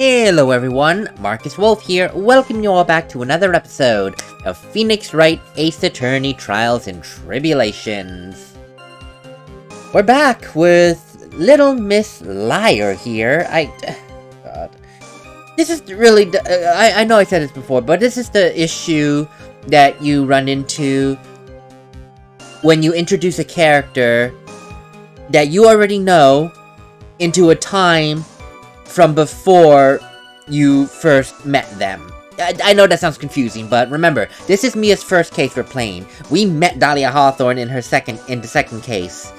Hello everyone, MarcusWolfe here, welcoming you all back to another episode of Phoenix Wright Ace Attorney Trials and Tribulations. We're back with Little Miss Liar here. God. This is really, I know I said this before, but this is the issue that you run into when you introduce a character that you already know into a time from before you first met them. I know that sounds confusing, but remember, this is Mia's first case we're playing. We met Dahlia Hawthorne in the second case.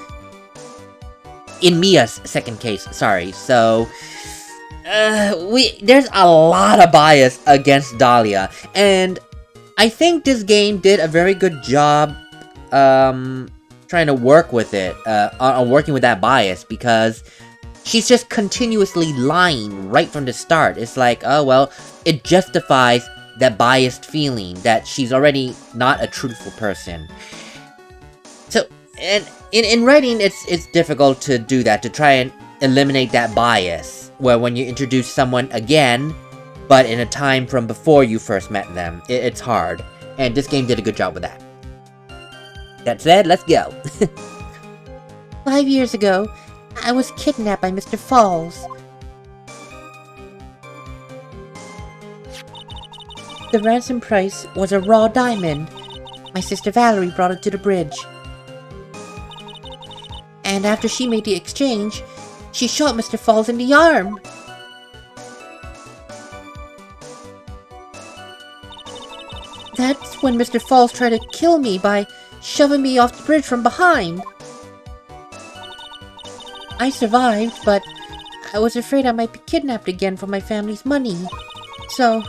In Mia's second case, sorry. So, there's a lot of bias against Dahlia, and I think this game did a very good job, trying to work with it, on working with that bias, because she's just continuously lying right from the start. It's like, oh well, it justifies that biased feeling that she's already not a truthful person. So, and in writing, it's difficult to do that, to try and eliminate that bias, where when you introduce someone again, but in a time from before you first met them, it's hard. And this game did a good job with that. That said, let's go. 5 years ago, I was kidnapped by Mr. Falls. The ransom price was a raw diamond. My sister Valerie brought it to the bridge. And after she made the exchange, she shot Mr. Falls in the arm. That's when Mr. Falls tried to kill me by shoving me off the bridge from behind. I survived, but I was afraid I might be kidnapped again for my family's money. So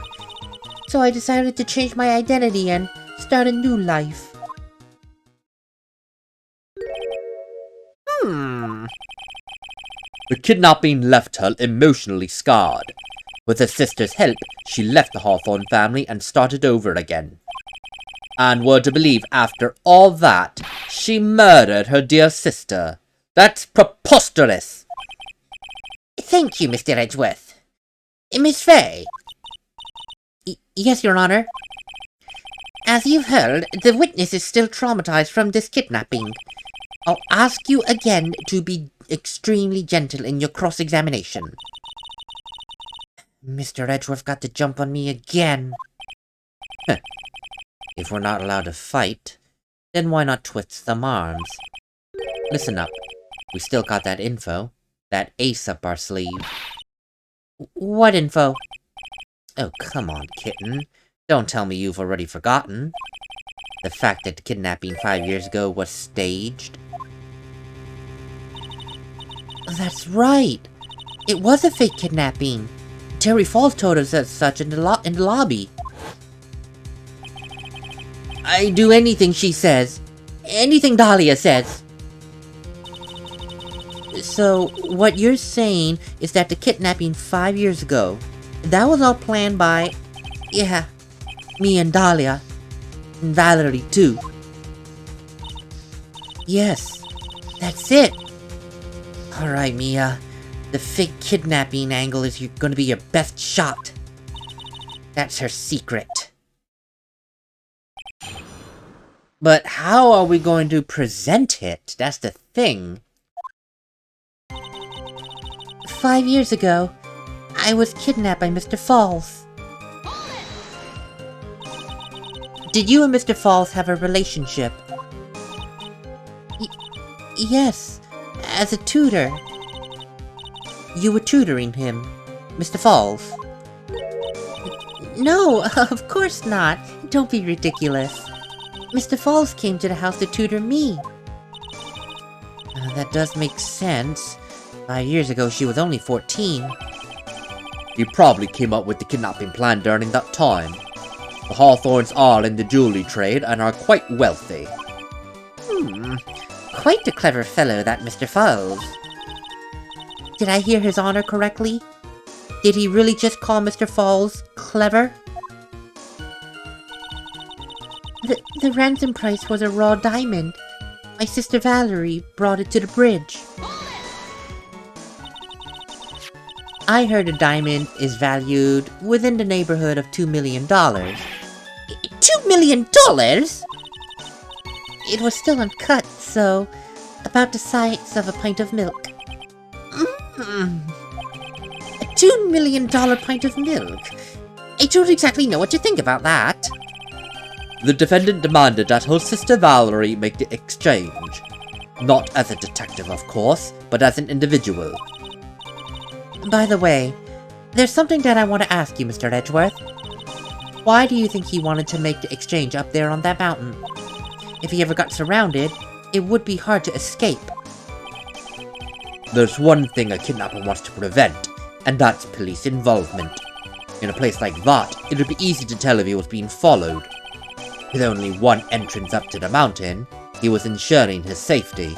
I decided to change my identity and start a new life. The kidnapping left her emotionally scarred. With her sister's help, she left the Hawthorne family and started over again. And were to believe, after all that, she murdered her dear sister. That's preposterous! Thank you, Mr. Edgeworth. Miss Fay? Yes, Your Honor. As you've heard, the witness is still traumatized from this kidnapping. I'll ask you again to be extremely gentle in your cross-examination. Mr. Edgeworth got to jump on me again. If we're not allowed to fight, then why not twist some arms? Listen up. We still got that info. That ace up our sleeve. What info? Oh, come on, kitten. Don't tell me you've already forgotten. The fact that the kidnapping 5 years ago was staged. That's right. It was a fake kidnapping. Terry Falls told us as such in the lobby. I do anything she says. Anything Dahlia says. So, what you're saying is that the kidnapping 5 years ago, that was all planned by, yeah, me and Dahlia, and Valerie too. Yes, that's it. Alright, Mia, the fake kidnapping angle is gonna be your best shot. That's her secret. But how are we going to present it? That's the thing. 5 years ago, I was kidnapped by Mr. Falls. Did you and Mr. Falls have a relationship? Yes, as a tutor. You were tutoring him, Mr. Falls? No, of course not. Don't be ridiculous. Mr. Falls came to the house to tutor me. That does make sense. 5 years ago, she was only 14. He probably came up with the kidnapping plan during that time. The Hawthornes are in the jewelry trade and are quite wealthy. Quite a clever fellow, that Mr. Falls. Did I hear His Honor correctly? Did he really just call Mr. Falls clever? The ransom price was a raw diamond. My sister Valerie brought it to the bridge. I heard a diamond is valued within the neighborhood of $2 million. $2 million?! It was still uncut, so about the size of a pint of milk. A $2 million pint of milk? I don't exactly know what to think about that. The defendant demanded that her sister Valerie make the exchange. Not as a detective, of course, but as an individual. By the way, there's something that I want to ask you, Mr. Edgeworth. Why do you think he wanted to make the exchange up there on that mountain? If he ever got surrounded, it would be hard to escape. There's one thing a kidnapper wants to prevent, and that's police involvement. In a place like that, it would be easy to tell if he was being followed. With only one entrance up to the mountain, he was ensuring his safety.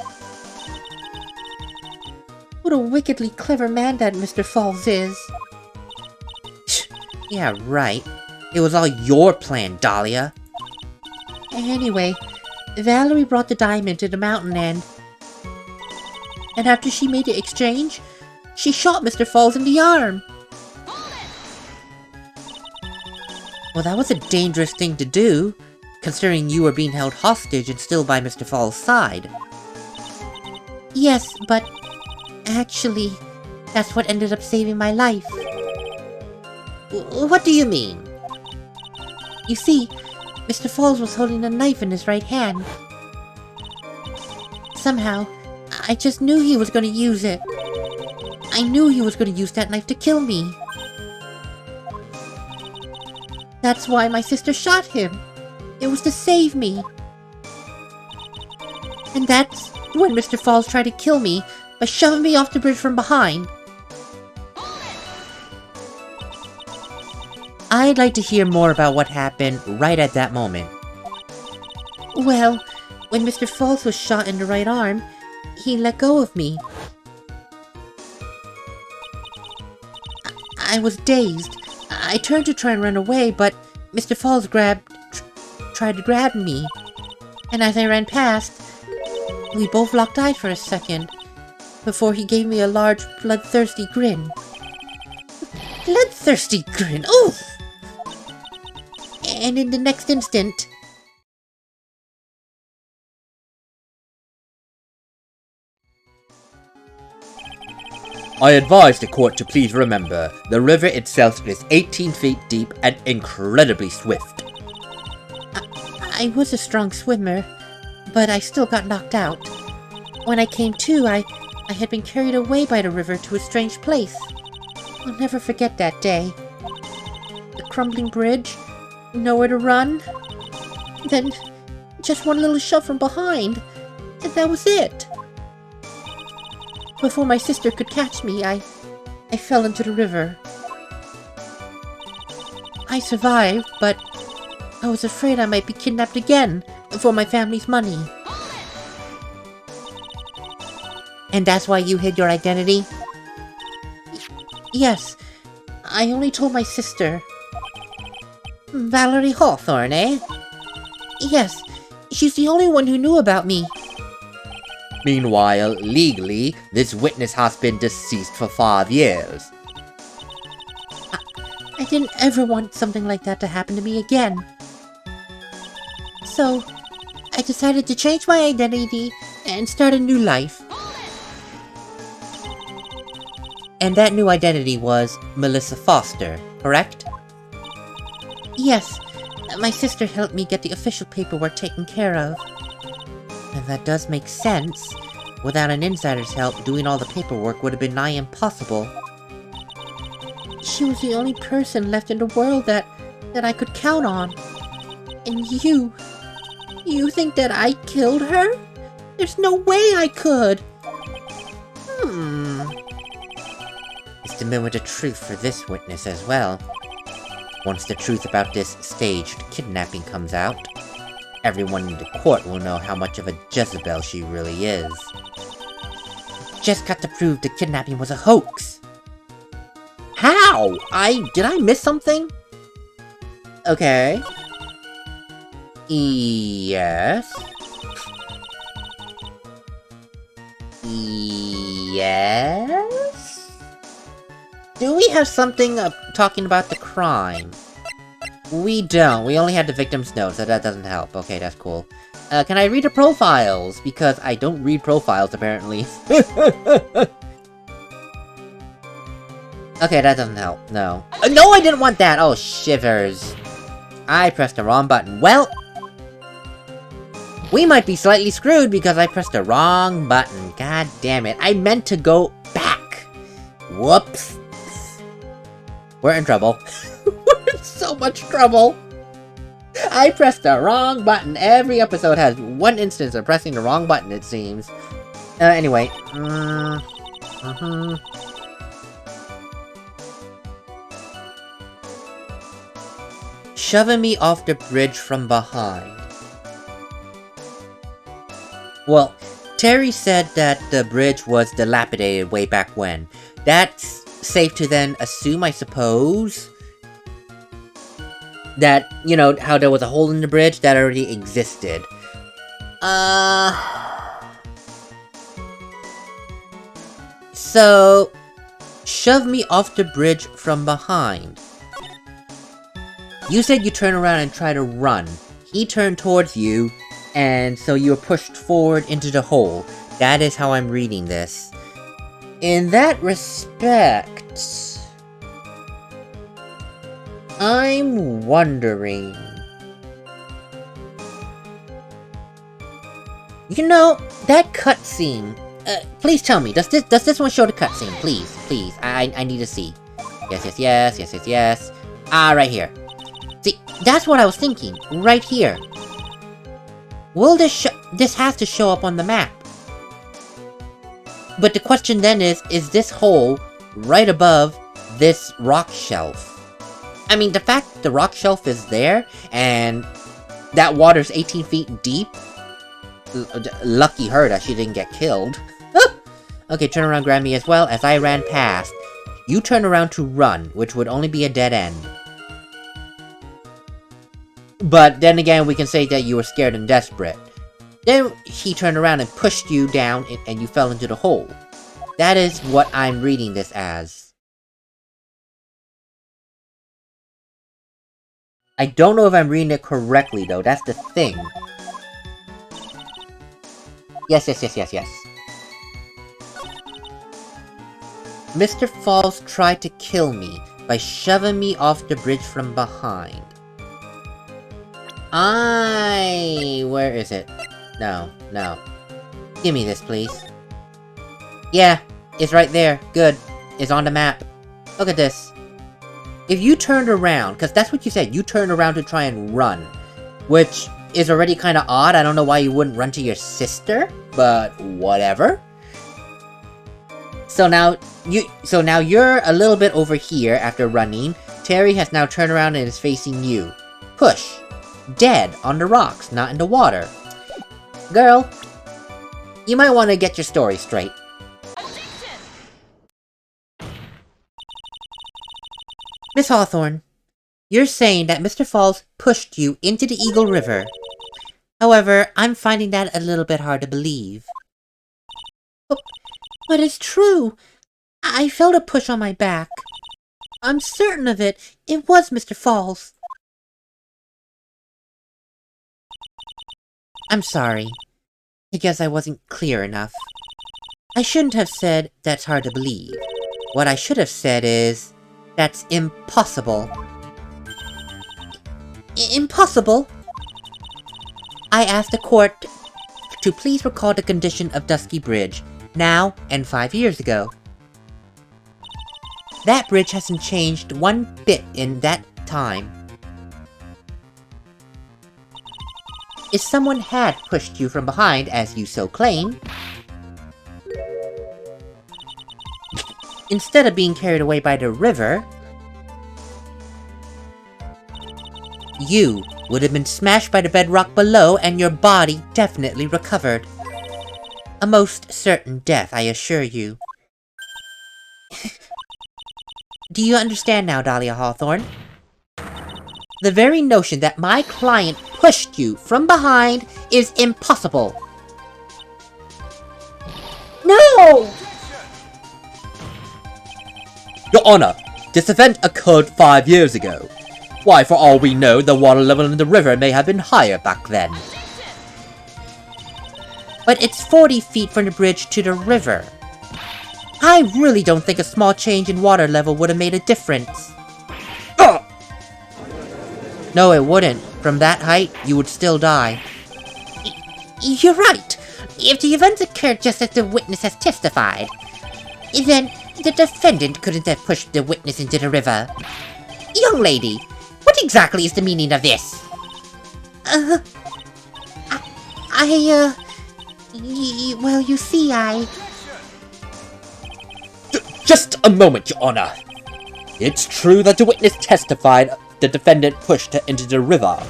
What a wickedly clever man that Mr. Falls is. Yeah, right. It was all your plan, Dahlia. Anyway, Valerie brought the diamond to the mountain and after she made the exchange, she shot Mr. Falls in the arm. Well, that was a dangerous thing to do, considering you were being held hostage and still by Mr. Falls' side. Yes, but actually, that's what ended up saving my life. What do you mean? You see, Mr. Falls was holding a knife in his right hand. Somehow, I just knew he was going to use it. I knew he was going to use that knife to kill me. That's why my sister shot him. It was to save me. And that's when Mr. Falls tried to kill me by shoving me off the bridge from behind. I'd like to hear more about what happened right at that moment. Well, when Mr. Falls was shot in the right arm, he let go of me. I was dazed. I turned to try and run away, but Mr. Falls tried to grab me. And as I ran past, we both locked eyes for a second, before he gave me a large, bloodthirsty grin. Bloodthirsty grin? Oof! And in the next instant... I advise the court to please remember, the river itself is 18 feet deep and incredibly swift. I was a strong swimmer, but I still got knocked out. When I came to, I had been carried away by the river to a strange place. I'll never forget that day. The crumbling bridge, nowhere to run. Then, just one little shove from behind, and that was it. Before my sister could catch me, I fell into the river. I survived, but I was afraid I might be kidnapped again for my family's money. And that's why you hid your identity? Yes, I only told my sister. Valerie Hawthorne, eh? Yes, she's the only one who knew about me. Meanwhile, legally, this witness has been deceased for 5 years. I didn't ever want something like that to happen to me again. So, I decided to change my identity and start a new life. And that new identity was Melissa Foster, correct? Yes, my sister helped me get the official paperwork taken care of. And that does make sense. Without an insider's help, doing all the paperwork would have been nigh impossible. She was the only person left in the world that I could count on. And you think that I killed her? There's no way I could! It's the moment of truth for this witness as well. Once the truth about this staged kidnapping comes out, everyone in the court will know how much of a Jezebel she really is. Just got to prove the kidnapping was a hoax. How? Did I miss something? Okay. Yes. Yes? Do we have something talking about the crime? We don't. We only had the victim's notes, so that doesn't help. Okay, that's cool. Can I read the profiles? Because I don't read profiles, apparently. Okay, that doesn't help. No. No, I didn't want that! Oh, shivers. I pressed the wrong button. Well, we might be slightly screwed because I pressed the wrong button. God damn it. I meant to go back. Whoops. We're in trouble. We're in so much trouble. I pressed the wrong button. Every episode has one instance of pressing the wrong button, it seems. Anyway. Shoving me off the bridge from behind. Well, Terry said that the bridge was dilapidated way back when. That's safe to then assume, I suppose, that, you know, how there was a hole in the bridge that already existed. So, shove me off the bridge from behind. You said you turn around and try to run. He turned towards you, and so you were pushed forward into the hole. That is how I'm reading this. In that respect, I'm wondering... You know, that cutscene... please tell me, does this one show the cutscene? Please. I need to see. Yes. Ah, right here. See, that's what I was thinking. Right here. Will this has to show up on the map. But the question then is this hole right above this rock shelf? I mean, the fact the rock shelf is there, and that water's 18 feet deep, lucky her that she didn't get killed. Okay, turn around, grab me as well. As I ran past, you turn around to run, which would only be a dead end. But then again, we can say that you were scared and desperate. Then he turned around and pushed you down, and you fell into the hole. That is what I'm reading this as. I don't know if I'm reading it correctly, though. That's the thing. Yes. Mr. Falls tried to kill me by shoving me off the bridge from behind. Where is it? No. Give me this, please. Yeah, it's right there. Good. It's on the map. Look at this. If you turned around, because that's what you said, you turned around to try and run, which is already kind of odd. I don't know why you wouldn't run to your sister, but whatever. So now you're a little bit over here after running. Terry has now turned around and is facing you. Push. Dead on the rocks, not in the water. Girl, you might want to get your story straight. Miss Hawthorne, you're saying that Mr. Falls pushed you into the Eagle River. However, I'm finding that a little bit hard to believe. But it's true. I felt a push on my back. I'm certain of it. It was Mr. Falls. I'm sorry. I guess I wasn't clear enough. I shouldn't have said that's hard to believe. What I should have said is... that's impossible. Impossible? I asked the court to please recall the condition of Dusky Bridge, now and 5 years ago. That bridge hasn't changed one bit in that time. If someone had pushed you from behind, as you so claim, instead of being carried away by the river, you would have been smashed by the bedrock below and your body definitely recovered. A most certain death, I assure you. Do you understand now, Dahlia Hawthorne? The very notion that my client pushed you from behind is impossible. No! Your Honor, this event occurred 5 years ago. Why, for all we know, the water level in the river may have been higher back then. But it's 40 feet from the bridge to the river. I really don't think a small change in water level would have made a difference. No, it wouldn't. From that height, you would still die. You're right. If the events occurred just as the witness has testified, then the defendant couldn't have pushed the witness into the river. Young lady, what exactly is the meaning of this? Well, you see, Just a moment, Your Honor. It's true that the witness testified the defendant pushed her into the river.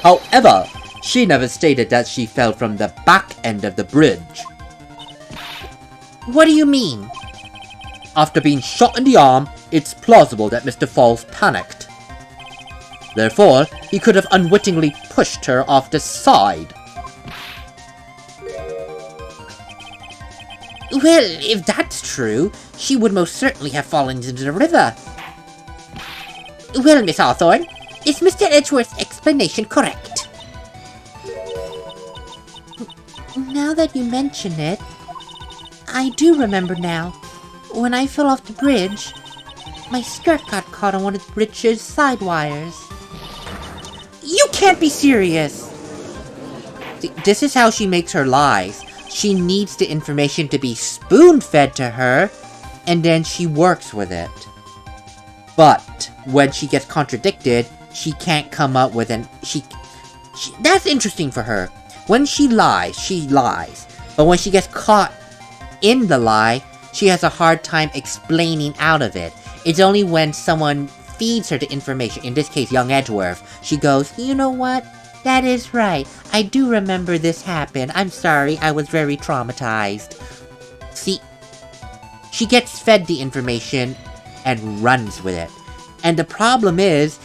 However, she never stated that she fell from the back end of the bridge. What do you mean? After being shot in the arm, it's plausible that Mr. Falls panicked. Therefore, he could have unwittingly pushed her off the side. Well, if that's true, she would most certainly have fallen into the river. Well, Miss Hawthorne, is Mr. Edgeworth's explanation correct? Now that you mention it, I do remember now. When I fell off the bridge, my skirt got caught on one of the bridge's side wires. You can't be serious! See, this is how she makes her lies. She needs the information to be spoon-fed to her, and then she works with it. But when she gets contradicted, she can't come up with an... That's interesting for her. When she lies. But when she gets caught in the lie, she has a hard time explaining out of it. It's only when someone feeds her the information, in this case, young Edgeworth, she goes, you know what? That is right. I do remember this happened. I'm sorry, I was very traumatized. See, she gets fed the information and runs with it. And the problem is,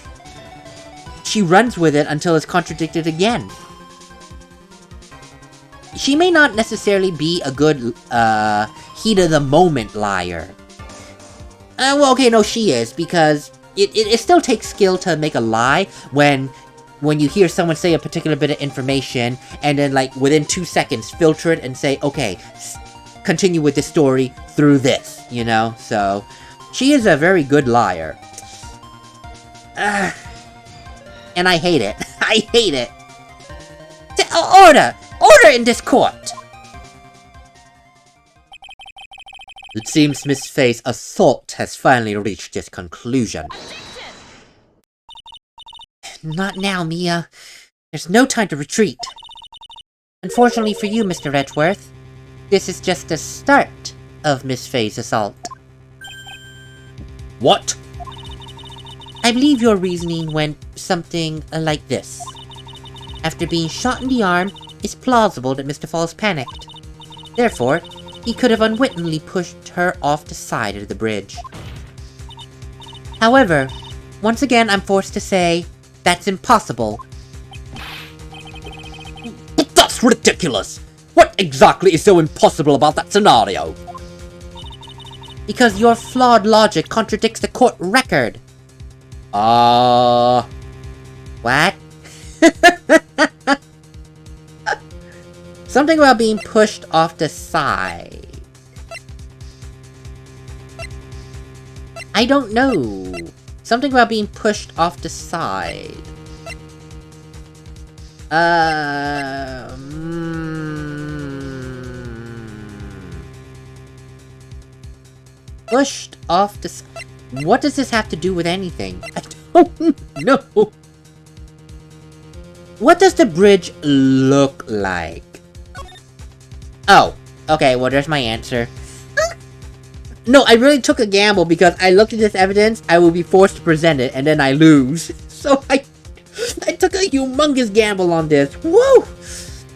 she runs with it until it's contradicted again. She may not necessarily be a good, heat-of-the-moment liar. Well, okay, no, she is, because it still takes skill to make a lie when you hear someone say a particular bit of information, and then, like, within 2 seconds, filter it and say, okay, continue with the story through this, you know? So, she is a very good liar. And I hate it. I hate it. Order! Order in this court! It seems Miss Faye's assault has finally reached its conclusion. Not now, Mia. There's no time to retreat. Unfortunately for you, Mr. Edgeworth, this is just the start of Miss Faye's assault. What? I believe your reasoning went something like this. After being shot in the arm, it's plausible that Mr. Falls panicked. Therefore, he could have unwittingly pushed her off the side of the bridge. However, once again I'm forced to say, that's impossible. But that's ridiculous! What exactly is so impossible about that scenario? Because your flawed logic contradicts the court record. What? Something about being pushed off the side. I don't know. Something about being pushed off the side. Pushed off the side. What does this have to do with anything? I don't know. What does the bridge look like? Oh, okay, well there's my answer. No, I really took a gamble because I looked at this evidence, I will be forced to present it, and then I lose. So I took a humongous gamble on this. Woo!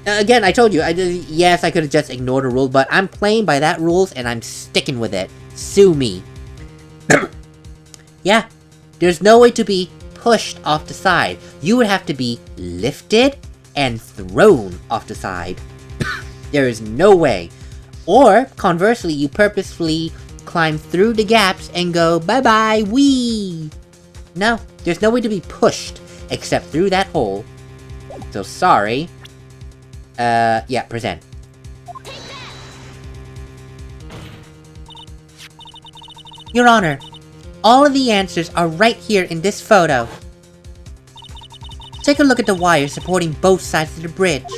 Again, I told you, yes, I could have just ignored the rule, but I'm playing by that rules and I'm sticking with it. Sue me. Yeah, there's no way to be pushed off the side. You would have to be lifted and thrown off the side. There is no way. Or, conversely, you purposefully climb through the gaps and go bye-bye, wee! No, there's no way to be pushed except through that hole. So sorry. Yeah, present. Your Honor, all of the answers are right here in this photo. Take a look at the wires supporting both sides of the bridge.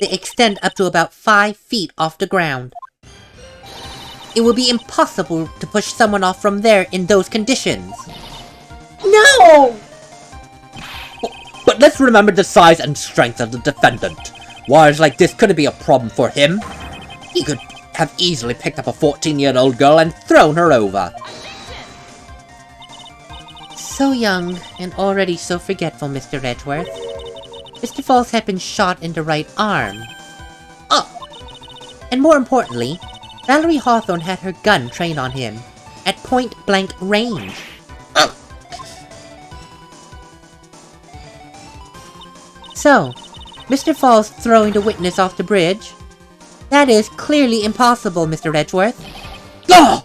They extend up to about 5 feet off the ground. It would be impossible to push someone off from there in those conditions. No! But let's remember the size and strength of the defendant. Wires like this couldn't be a problem for him. He could have easily picked up a 14-year-old girl and thrown her over. So young, and already so forgetful, Mr. Edgeworth. Mr. Falls had been shot in the right arm. Oh! And more importantly, Dahlia Hawthorne had her gun trained on him, at point-blank range. Oh! So, Mr. Falls throwing the witness off the bridge? That is clearly impossible, Mr. Edgeworth. Ah!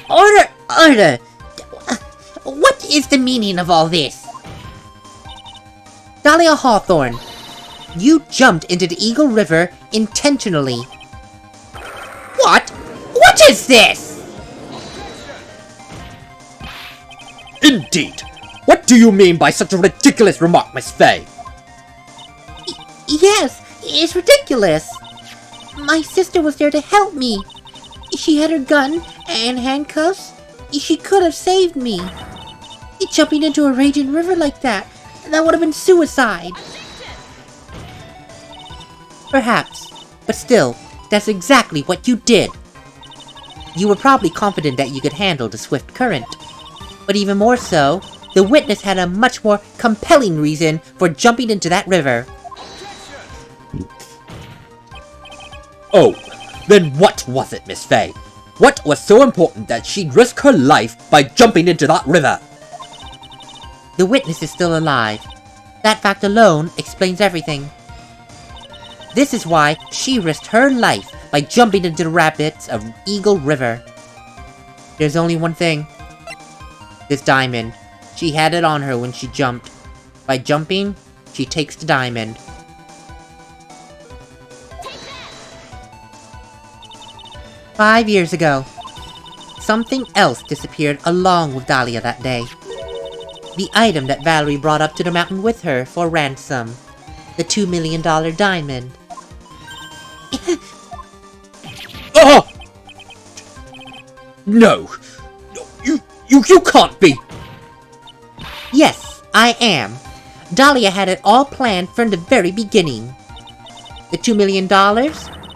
Order! Order! What is the meaning of all this? Dahlia Hawthorne, you jumped into the Eagle River intentionally. What? What is this? Indeed! What do you mean by such a ridiculous remark, Miss Fay? Yes, it's ridiculous. My sister was there to help me. She had her gun and handcuffs. She could have saved me. Jumping into a raging river like that would have been suicide. Perhaps, but still, that's exactly what you did. You were probably confident that you could handle the swift current. But even more so, the witness had a much more compelling reason for jumping into that river. Oh, then what was it, Miss Fay? What was so important that she'd risk her life by jumping into that river? The witness is still alive. That fact alone explains everything. This is why she risked her life by jumping into the rapids of Eagle River. There's only one thing. This diamond. She had it on her when she jumped. By jumping, she takes the diamond. "5 years ago, something else disappeared along with Dahlia that day. The item that Valerie brought up to the mountain with her for ransom. The $2 million diamond." Oh! No! You can't be! Yes, I am. Dahlia had it all planned from the very beginning. The $2 million?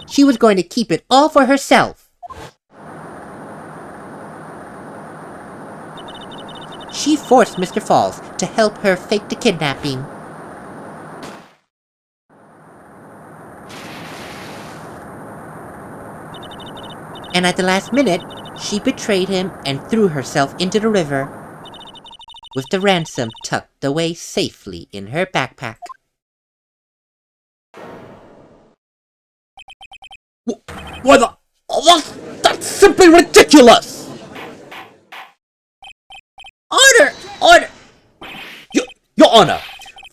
She was going to keep it all for herself. She forced Mr. Falls to help her fake the kidnapping. And at the last minute, she betrayed him and threw herself into the river, with the ransom tucked away safely in her backpack. Why the... That's simply ridiculous! Order! Order! Your Honor,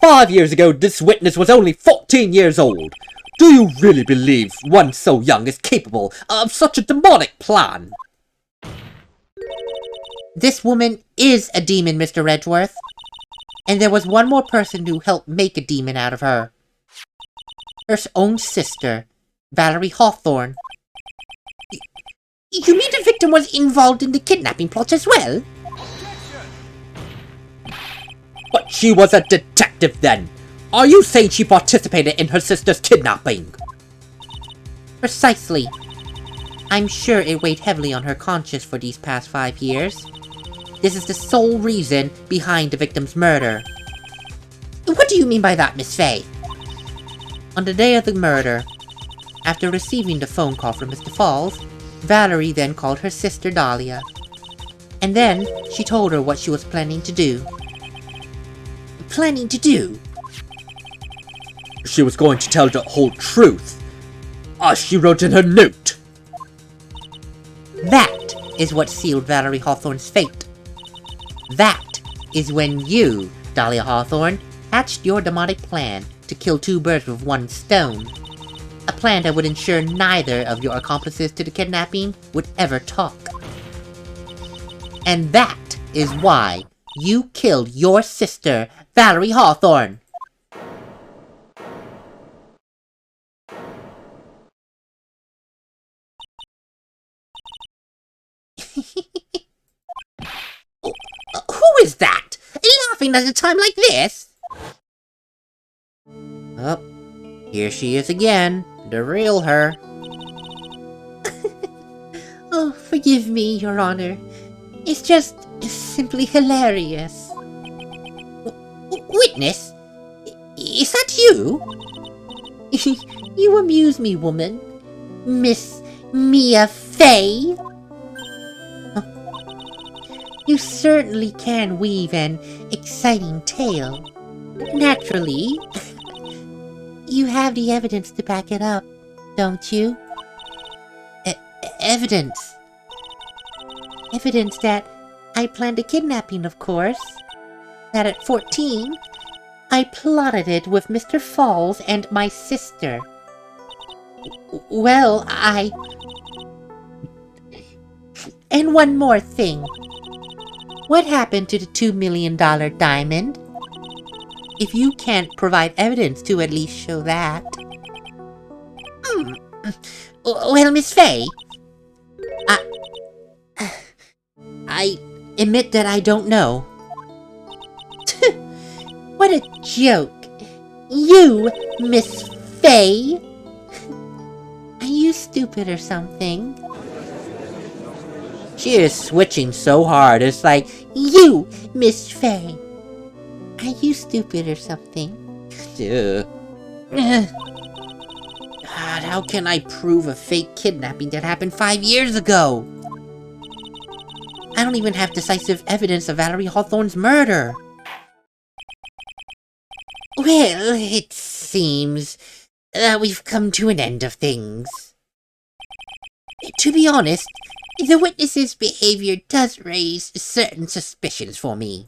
5 years ago this witness was only 14 years old. Do you really believe one so young is capable of such a demonic plan? This woman is a demon, Mr. Edgeworth. And there was one more person who helped make a demon out of her. Her own sister, Valerie Hawthorne. You mean the victim was involved in the kidnapping plot as well? But she was a detective then. Are you saying she participated in her sister's kidnapping? Precisely. I'm sure it weighed heavily on her conscience for these past 5 years. This is the sole reason behind the victim's murder. What do you mean by that, Miss Fay? On the day of the murder, after receiving the phone call from Mr. Falls, Valerie then called her sister Dahlia. And then she told her what she was planning to do. Planning to do? She was going to tell the whole truth. as she wrote in her note. That is what sealed Valerie Hawthorne's fate. That is when you, Dahlia Hawthorne, hatched your demonic plan to kill two birds with one stone. A plan that would ensure neither of your accomplices to the kidnapping would ever talk. And that is why you killed your sister, Valerie Hawthorne. Who is that? Laughing at a time like this? Oh, here she is again. The real her. Oh, forgive me, Your Honor. It's just simply hilarious. Witness? Is that you? You amuse me, woman. Miss Mia Fey? You certainly can weave an exciting tale. Naturally. You have the evidence to back it up, don't you? Evidence? Evidence that I planned a kidnapping, of course. That at 14, I plotted it with Mr. Falls and my sister. Well, And one more thing. What happened to the $2 million diamond? If you can't provide evidence to at least show that. Well, Miss Fey, I admit that I don't know. What a joke. You, Miss Fey? Are you stupid or something? She is switching so hard, it's like, You, Miss Fey. Are you stupid or something? ugh. God, how can I prove a fake kidnapping that happened 5 years ago? I don't even have decisive evidence of Valerie Hawthorne's murder. Well, it seems that we've come to an end of things. To be honest, the witness's behavior does raise certain suspicions for me.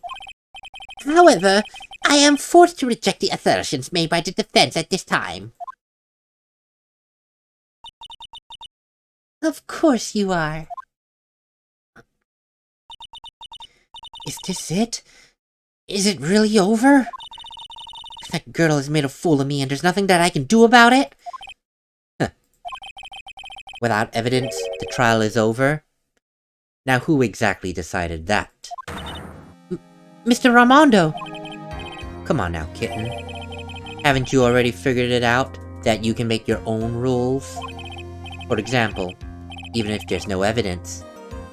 However, I am forced to reject the assertions made by the defense at this time. Of course you are. Is this it? Is it really over? That girl has made a fool of me and there's nothing that I can do about it? Without evidence, the trial is over? Now who exactly decided that? Mr. Ramondo! Come on now, kitten. Haven't you already figured it out that you can make your own rules? For example, even if there's no evidence,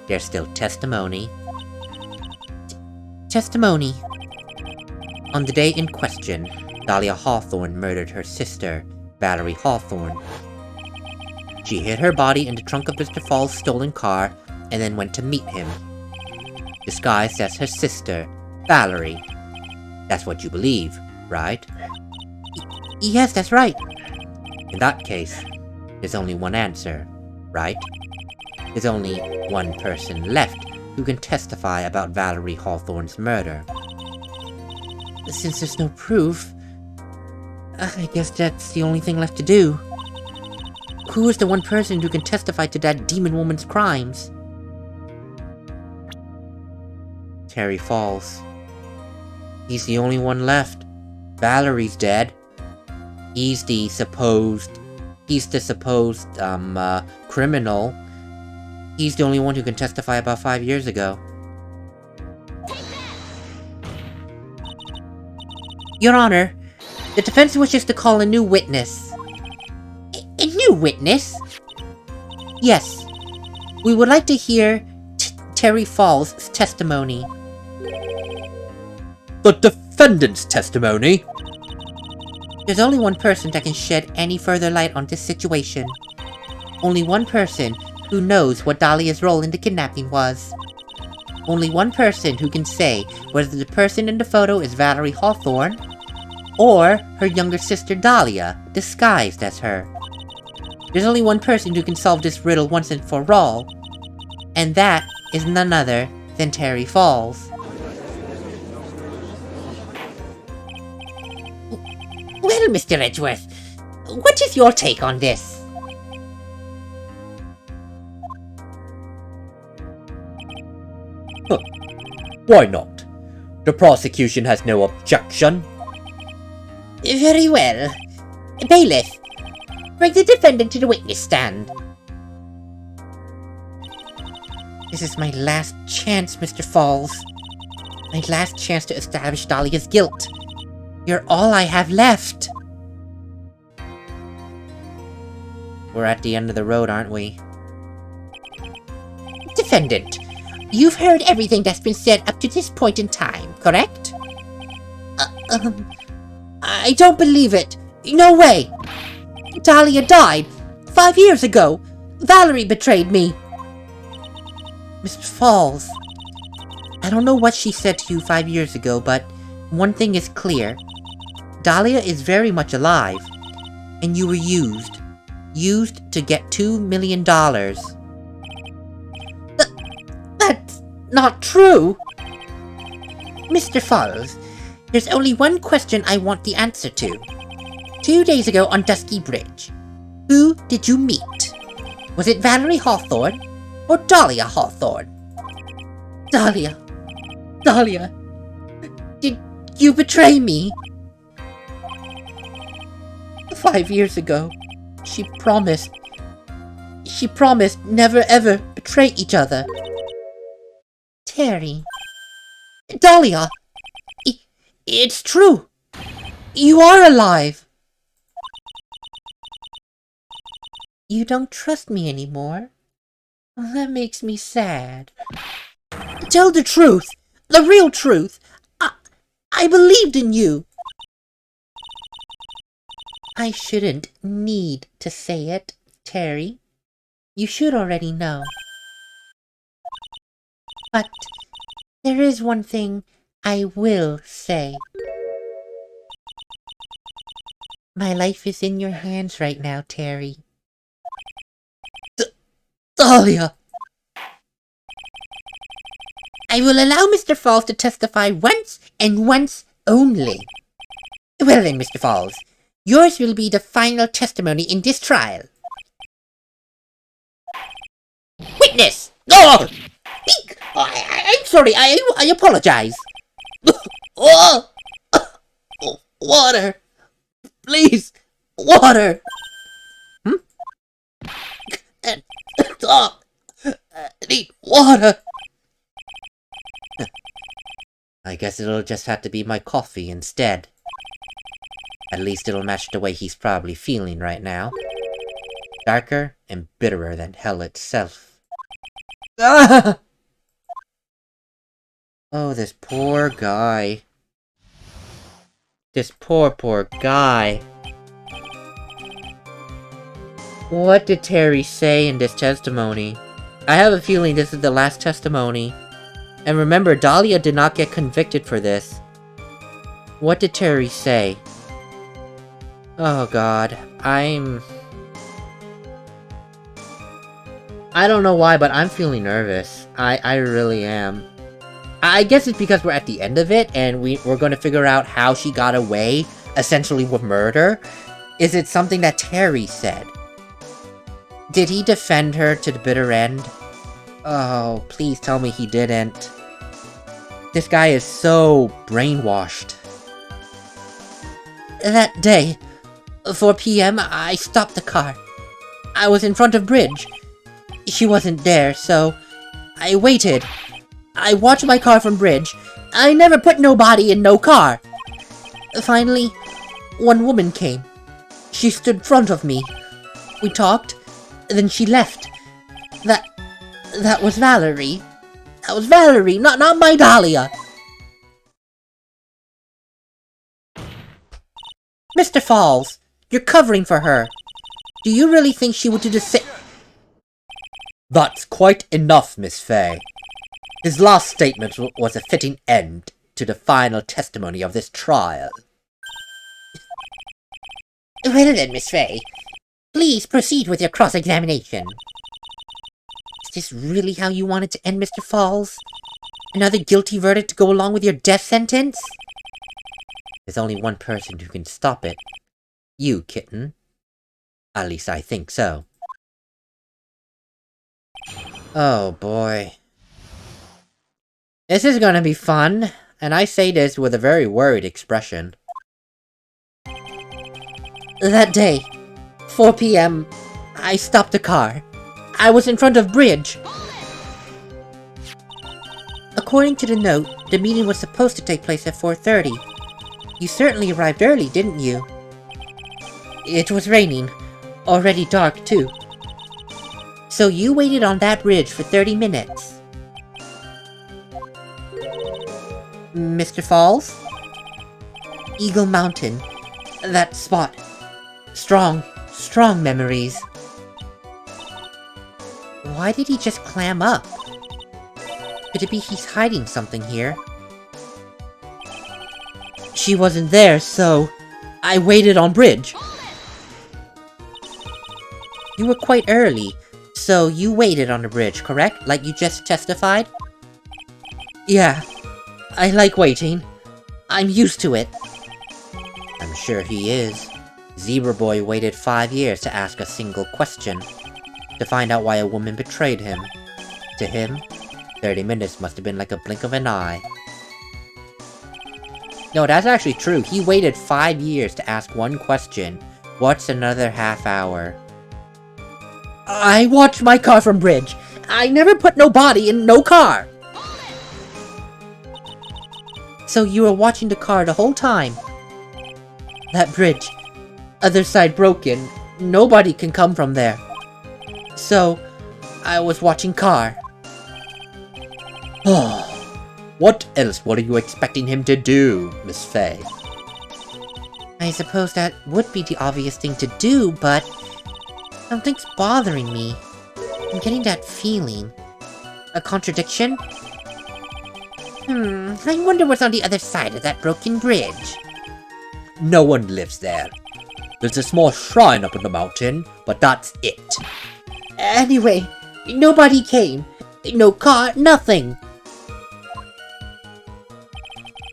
there's still testimony. Testimony. On the day in question, Dahlia Hawthorne murdered her sister, Valerie Hawthorne. She hid her body in the trunk of Mr. Fall's stolen car and then went to meet him, disguised as her sister, Valerie. That's what you believe, right? Yes, that's right. In that case, there's only one answer, right? There's only one person left who can testify about Valerie Hawthorne's murder. Since there's no proof, I guess that's the only thing left to do. Who is the one person who can testify to that demon woman's crimes? Terry Falls. He's the only one left. Valerie's dead. He's the supposed criminal. He's the only one who can testify about 5 years ago. Your Honor, the defense wishes to call a new witness. A new witness? Yes. We would like to hear Terry Falls' testimony. The defendant's testimony? There's only one person that can shed any further light on this situation. Only one person who knows what Dahlia's role in the kidnapping was. Only one person who can say whether the person in the photo is Valerie Hawthorne or her younger sister Dahlia, disguised as her. There's only one person who can solve this riddle once and for all. And that is none other than Terry Falls. Well, Mr. Edgeworth, what is your take on this? Why not? The prosecution has no objection. Very well. Bailiff, bring the defendant to the witness stand. This is my last chance, Mr. Falls. My last chance to establish Dahlia's guilt. You're all I have left. We're at the end of the road, aren't we? Defendant, you've heard everything that's been said up to this point in time, correct? I don't believe it. No way. Dahlia died 5 years ago. Valerie betrayed me. Mr. Falls, I don't know what she said to you 5 years ago, but one thing is clear. Dahlia is very much alive, and you were used. Used to get $2 million. That's not true! Mr. Falls, there's only one question I want the answer to. 2 days ago on Dusky Bridge, who did you meet? Was it Valerie Hawthorne or Dahlia Hawthorne? Dahlia. Dahlia. Did you betray me? 5 years ago, she promised never ever betray each other. Terry. Dahlia. It's true. You are alive. You don't trust me anymore? Well, that makes me sad. Tell the truth. The real truth. I believed in you. I shouldn't need to say it, Terry. You should already know. But there is one thing I will say. My life is in your hands right now, Terry. Dahlia! I will allow Mr. Falls to testify once and once only. Well then, Mr. Falls, yours will be the final testimony in this trial. Witness! Oh! I'm sorry, I apologize. Oh! Water! Please! Water! I need water! I guess it'll just have to be my coffee instead. At least it'll match the way he's probably feeling right now. Darker and bitterer than hell itself. Ah! Oh, this poor guy. This poor guy. What did Terry say in this testimony? I have a feeling this is the last testimony. And remember, Dahlia did not get convicted for this. What did Terry say? Oh god, I don't know why, but I'm feeling nervous. I really am. I guess it's because we're at the end of it, and we're going to figure out how she got away, essentially with murder. Is it something that Terry said? Did he defend her to the bitter end? Oh, please tell me he didn't. This guy is so brainwashed. That day, 4 p.m., I stopped the car. I was in front of Bridge. She wasn't there, so I waited. I watched my car from Bridge. I never put nobody in no car. Finally, one woman came. She stood in front of me. We talked, then she left. That was Valerie. That was Valerie, not my Dahlia. Mr. Falls, you're covering for her. Do you really think she would do the same? That's quite enough, Miss Fay. His last statement was a fitting end to the final testimony of this trial. Well then, Miss Fay, Please proceed with your cross-examination. Is this really how you wanted to end, Mr. Falls? Another guilty verdict to go along with your death sentence? There's only one person who can stop it. You, kitten. At least I think so. Oh boy. This is gonna be fun, and I say this with a very worried expression. That day, 4 p.m., I stopped the car. I was in front of Bridge. According to the note, the meeting was supposed to take place at 4:30. You certainly arrived early, didn't you? It was raining. Already dark, too. So you waited on that bridge for 30 minutes. Mr. Falls? Eagle Mountain. That spot. Strong memories. Why did he just clam up? Could it be he's hiding something here? She wasn't there, so I waited on Bridge. You were quite early, so you waited on the bridge, correct? Like you just testified? Yeah, I like waiting. I'm used to it. I'm sure he is. Zebra Boy waited 5 years to ask a single question. To find out why a woman betrayed him. To him, 30 minutes must have been like a blink of an eye. No, that's actually true. He waited 5 years to ask one question. What's another half hour? I watched my car from Bridge. I never put no body in no car. So you were watching the car the whole time? That bridge. Other side broken. Nobody can come from there. So, I was watching car. What else were you expecting him to do, Miss Fay? I suppose that would be the obvious thing to do, but something's bothering me. I'm getting that feeling. A contradiction? I wonder what's on the other side of that broken bridge. No one lives there. There's a small shrine up in the mountain, but that's it. Anyway, nobody came. No car, nothing.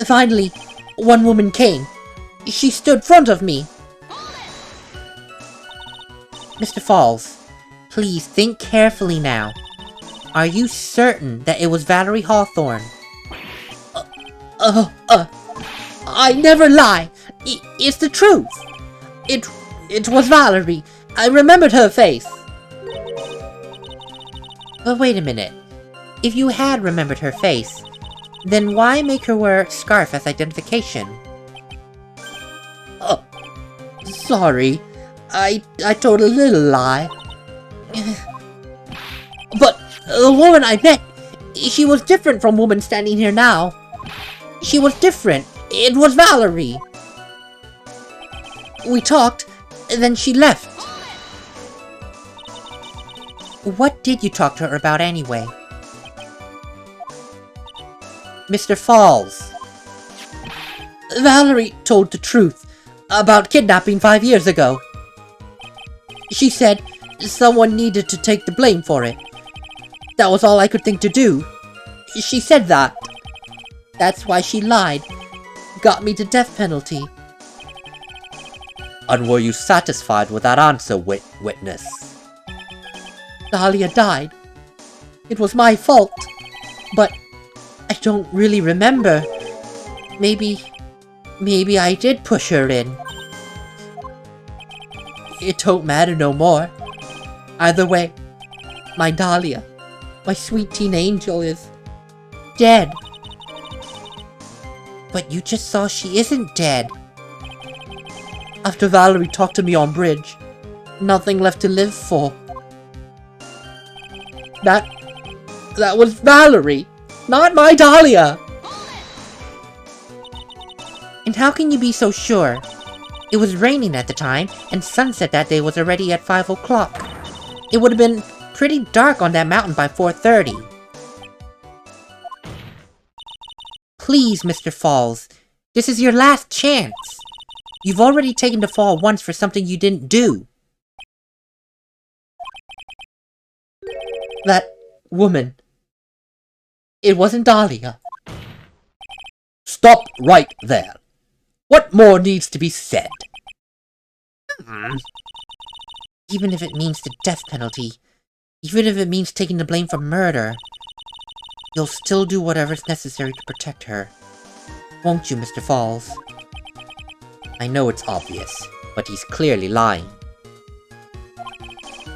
Finally, one woman came. She stood front of me. Mr. Falls, please think carefully now. Are you certain that it was Valerie Hawthorne? I never lie. It's the truth. It was Valerie. I remembered her face. But wait a minute. If you had remembered her face, then why make her wear a scarf as identification? Sorry. I told a little lie. But the woman I met, she was different from woman standing here now. She was different. It was Valerie. We talked, and then she left. What did you talk to her about anyway? Mr. Falls. Valerie told the truth about kidnapping 5 years ago. She said someone needed to take the blame for it. That was all I could think to do. She said that. That's why she lied. Got me the death penalty. And were you satisfied with that answer, witness? Dahlia died. It was my fault. But I don't really remember. Maybe I did push her in. It don't matter no more. Either way, my Dahlia, my sweet teen angel, is dead. But you just saw she isn't dead. After Valerie talked to me on Bridge, nothing left to live for. That was Valerie, not my Dahlia! And how can you be so sure? It was raining at the time, and sunset that day was already at 5 o'clock. It would have been pretty dark on that mountain by 4:30. Please, Mr. Falls, this is your last chance. You've already taken the fall once for something you didn't do. That woman. It wasn't Dahlia. Stop right there. What more needs to be said? Even if it means the death penalty, even if it means taking the blame for murder, you'll still do whatever's necessary to protect her. Won't you, Mr. Falls? I know it's obvious, but he's clearly lying.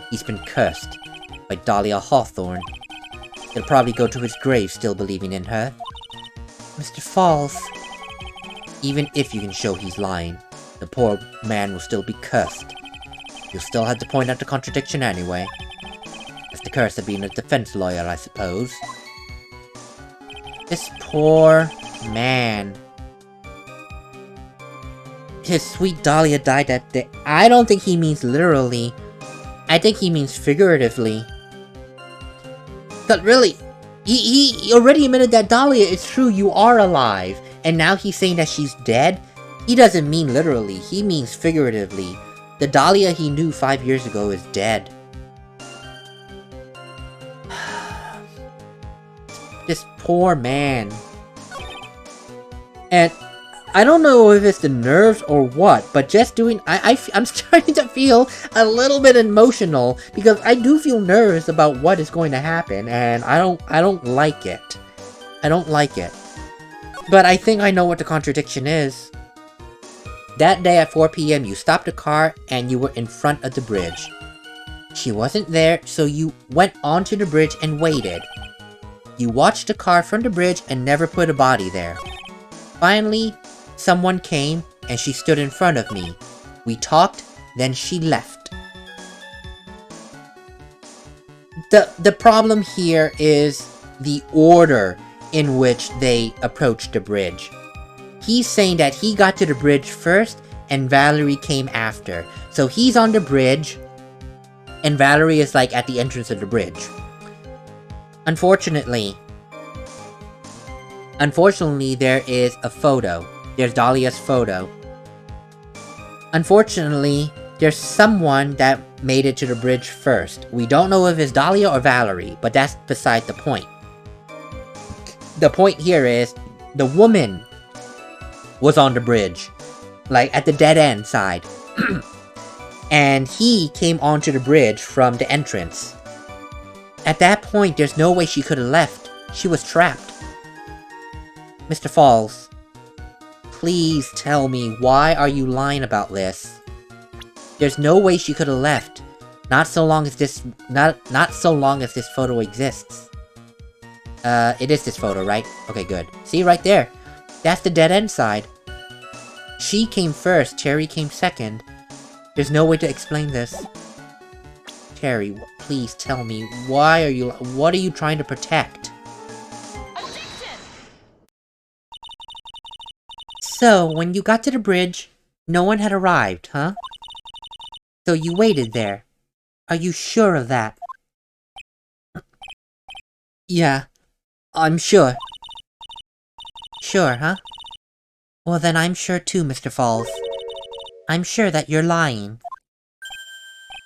He's been cursed by Dahlia Hawthorne. He'll probably go to his grave still believing in her. Mr. Falls, even if you can show he's lying, the poor man will still be cursed. You'll still have to point out the contradiction anyway. That's the curse of being a defense lawyer, I suppose. this poor man. His sweet Dahlia died that day. I don't think he means literally. I think he means figuratively. But really, he already admitted that Dahlia, it's true, you are alive. And now he's saying that she's dead? He doesn't mean literally, he means figuratively. The Dahlia he knew 5 years ago is dead. This poor man. And I don't know if it's the nerves or what, but just doing, I'm starting to feel a little bit emotional because I do feel nervous about what is going to happen, and I don't like it. I don't like it. But I think I know what the contradiction is. That day at 4 PM, you stopped the car and you were in front of the bridge. She wasn't there, so you went onto the bridge and waited. You watched the car from the bridge and never put a body there. Finally, someone came and she stood in front of me. We talked, then she left. The problem here is the order in which they approached the bridge. He's saying that he got to the bridge first and Valerie came after. So he's on the bridge and Valerie is like at the entrance of the bridge. Unfortunately, there is a photo. There's Dahlia's photo. Unfortunately, there's someone that made it to the bridge first. We don't know if it's Dahlia or Valerie, but that's beside the point. The point here is, the woman was on the bridge, like at the dead end side. And he came onto the bridge from the entrance. At that point, there's no way she could have left. She was trapped. Mr. Falls, please tell me, why are you lying about this? There's no way she could have left. Not so long as this photo exists. It is this photo, right? Okay, good. See, right there. That's the dead end side. She came first, Terry came second. There's no way to explain this. Terry, please tell me, what are you trying to protect? Objection! So, when you got to the bridge, no one had arrived, huh? So you waited there. Are you sure of that? Yeah, I'm sure. Sure, huh? Well then I'm sure too, Mr. Falls. I'm sure that you're lying.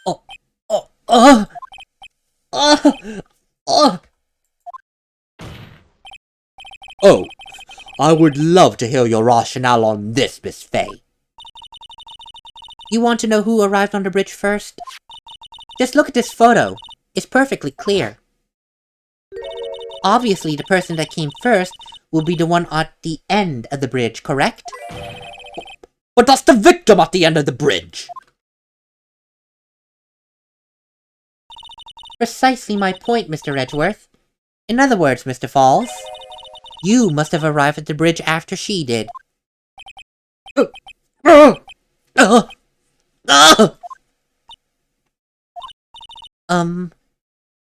Oh, I would love to hear your rationale on this, Miss Faye. You want to know who arrived on the bridge first? Just look at this photo. It's perfectly clear. Obviously, the person that came first will be the one at the end of the bridge, correct? But that's the victim at the end of the bridge! Precisely my point, Mr. Edgeworth. In other words, Mr. Falls, you must have arrived at the bridge after she did.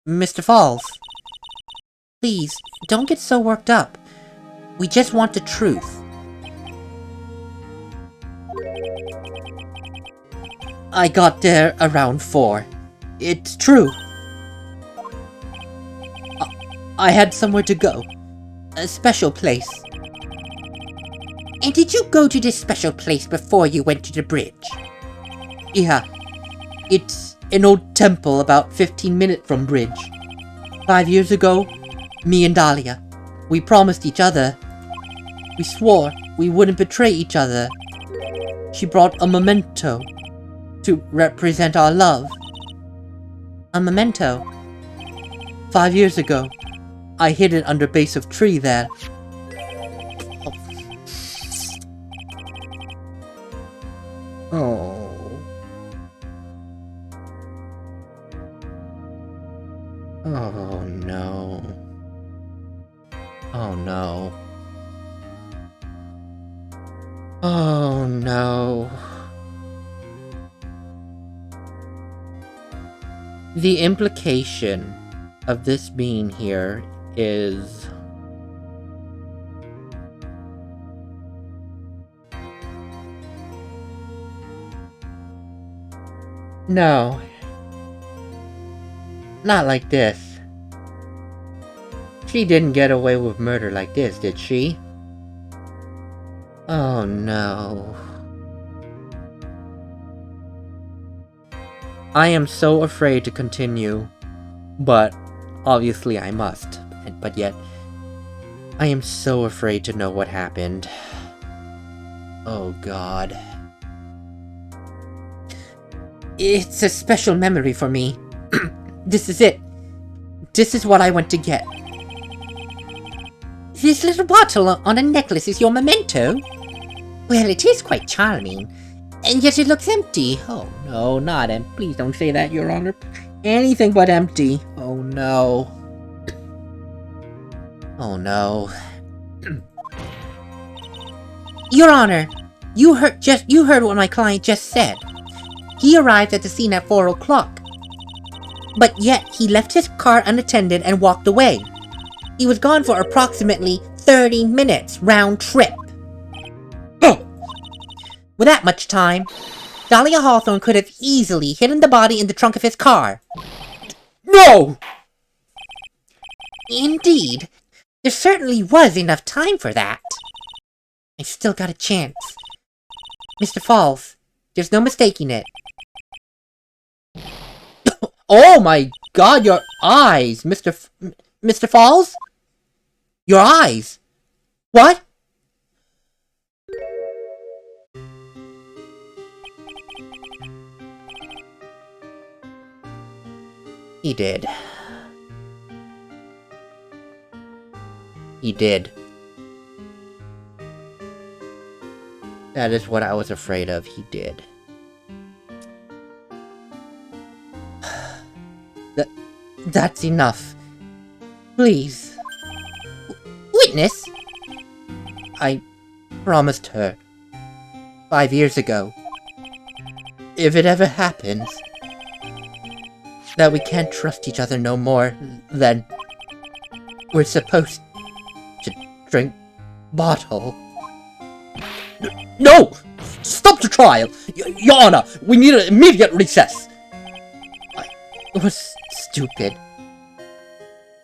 Mr. Falls, please, don't get so worked up. We just want the truth. I got there around 4. It's true. I had somewhere to go. A special place. And did you go to this special place before you went to the bridge? Yeah. It's an old temple about 15 minutes from bridge. 5 years ago, me and Dahlia, we promised each other. We swore we wouldn't betray each other. She brought a memento to represent our love. A memento? 5 years ago, I hid it under base of tree there. Oh. Oh no. Oh no. Oh no. The implication of this being here is... No. Not like this. She didn't get away with murder like this, did she? Oh no. I am so afraid to continue, but obviously I must. But yet, I am so afraid to know what happened. Oh God. It's a special memory for me. This is it. This is what I went to get. This little bottle on a necklace is your memento? Well, it is quite charming. And yet it looks empty. Oh no, not empty. Please don't say that, Your Honor. Anything but empty. Oh no. Oh no. Your Honor, you heard what my client just said. He arrived at the scene at 4 o'clock. But yet, he left his car unattended and walked away. He was gone for approximately 30 minutes round trip. With that much time, Dahlia Hawthorne could have easily hidden the body in the trunk of his car. No! Indeed, there certainly was enough time for that. I've still got a chance. Mr. Falls, there's no mistaking it. Oh my God, your eyes, Mr. Falls? Your eyes? What? He did. He did. That is what I was afraid of. He did. That's enough. Please. Witness? I promised her 5 years ago, if it ever happens, that we can't trust each other no more than we're supposed to drink bottle. No! Stop the trial! Your Honor, we need an immediate recess! I was stupid.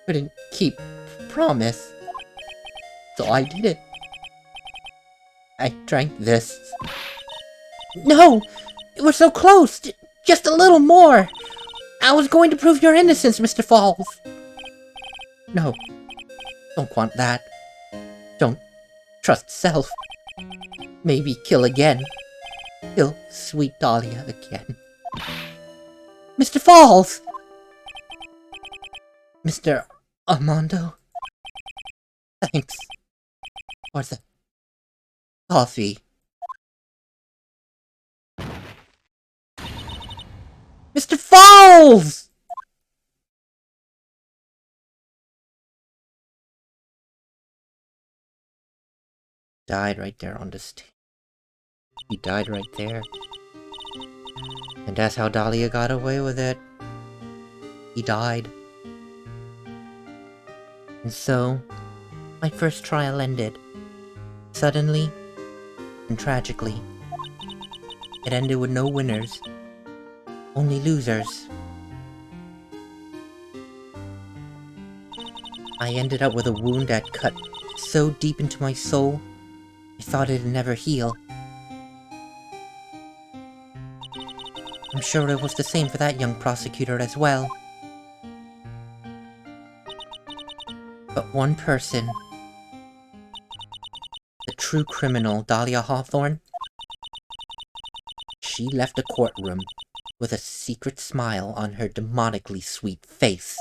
Couldn't keep promise. So I did it. I drank this. No! It was so close! Just a little more! I was going to prove your innocence, Mr. Falls! No. Don't want that. Don't trust self. Maybe kill again. Kill sweet Dahlia again. Mr. Falls! Mr. Armando? Thanks for the coffee. Mr. Falls! Died right there on the stage. He died right there. And that's how Dahlia got away with it. He died. And so, my first trial ended. Suddenly and tragically. It ended with no winners. Only losers. I ended up with a wound that cut so deep into my soul, I thought it'd never heal. I'm sure it was the same for that young prosecutor as well. But one person. The true criminal, Dahlia Hawthorne. She left the courtroom with a secret smile on her demonically sweet face.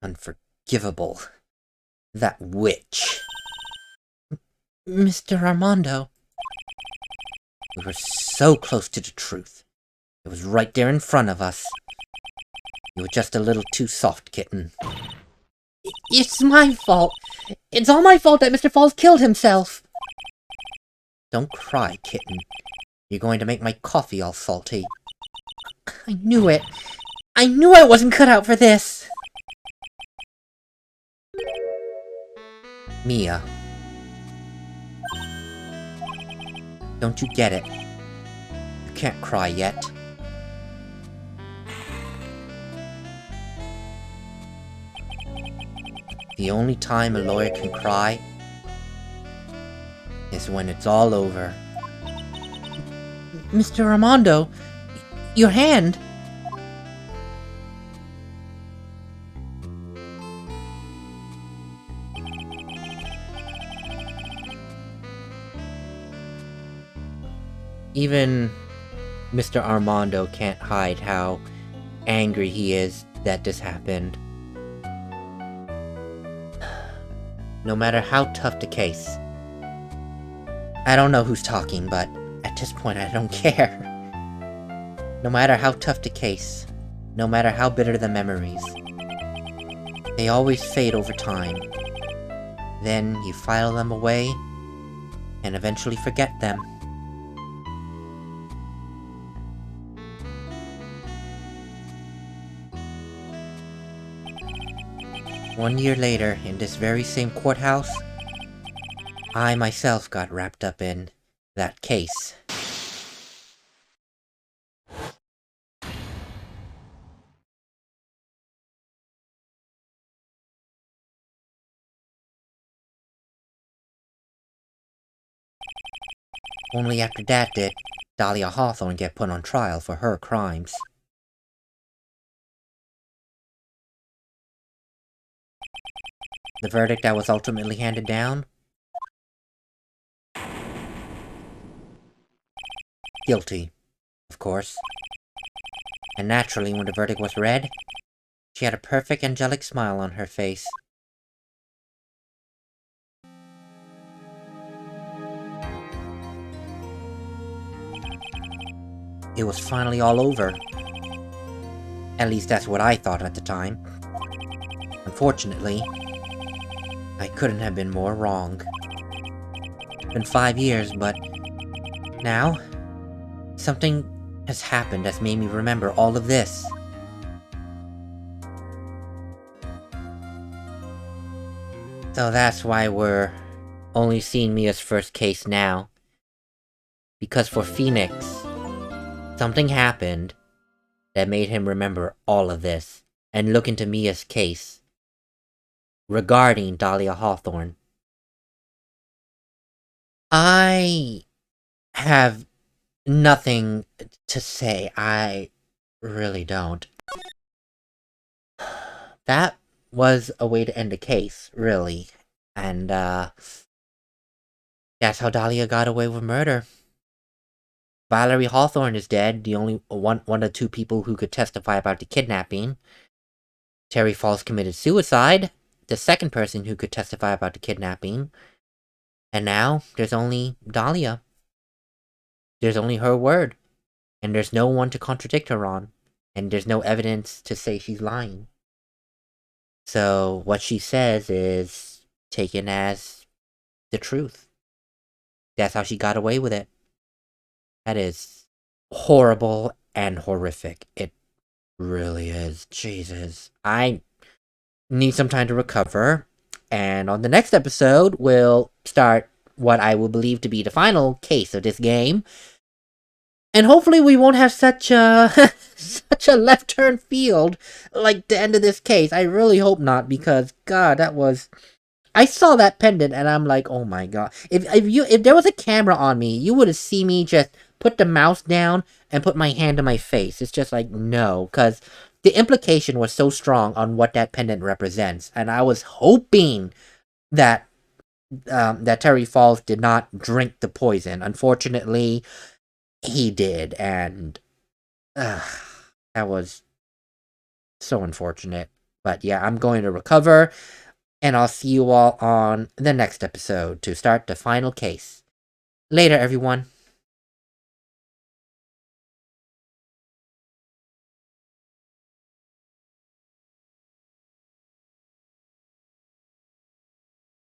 Unforgivable. That witch. Mr. Armando. We were so close to the truth. It was right there in front of us. You were just a little too soft, kitten. It's my fault. It's all my fault that Mr. Falls killed himself. Don't cry, kitten. You're going to make my coffee all salty. I knew it. I knew I wasn't cut out for this. Mia. Don't you get it? You can't cry yet. The only time a lawyer can cry is when it's all over. Mr. Armando, your hand. Even Mr. Armando can't hide how angry he is that this happened. No matter how tough the case. I don't know who's talking, but at this point I don't care. No matter how tough the case, no matter how bitter the memories, they always fade over time. Then you file them away, and eventually forget them. One year later, in this very same courthouse, I myself got wrapped up in that case. Only after that did Dahlia Hawthorne get put on trial for her crimes. The verdict that was ultimately handed down? Guilty, of course. And naturally, when the verdict was read, she had a perfect angelic smile on her face. It was finally all over. At least that's what I thought at the time. Unfortunately, I couldn't have been more wrong. It's been 5 years, but now, something has happened that's made me remember all of this. So that's why we're only seeing Mia's first case now. Because for Phoenix, something happened that made him remember all of this and look into Mia's case regarding Dahlia Hawthorne. I have nothing to say. I really don't. That was a way to end the case, really. And, that's how Dahlia got away with murder. Valerie Hawthorne is dead, the only one of the two people who could testify about the kidnapping. Terry Falls committed suicide, the second person who could testify about the kidnapping. And now, there's only Dahlia. There's only her word. And there's no one to contradict her on. And there's no evidence to say she's lying. So, what she says is taken as the truth. That's how she got away with it. That is horrible and horrific. It really is. Jesus. I need some time to recover. And on the next episode, we'll start what I will believe to be the final case of this game. And hopefully we won't have such a such a left turn field like the end of this case. I really hope not, because God, that was... I saw that pendant and I'm like, oh my God. If there was a camera on me, you would have seen me just put the mouse down and put my hand on my face. It's just like, no, because the implication was so strong on what that pendant represents, and I was hoping that that Terry Falls did not drink the poison. Unfortunately, he did, and that was so unfortunate. But yeah, I'm going to recover, and I'll see you all on the next episode to start the final case. Later, everyone.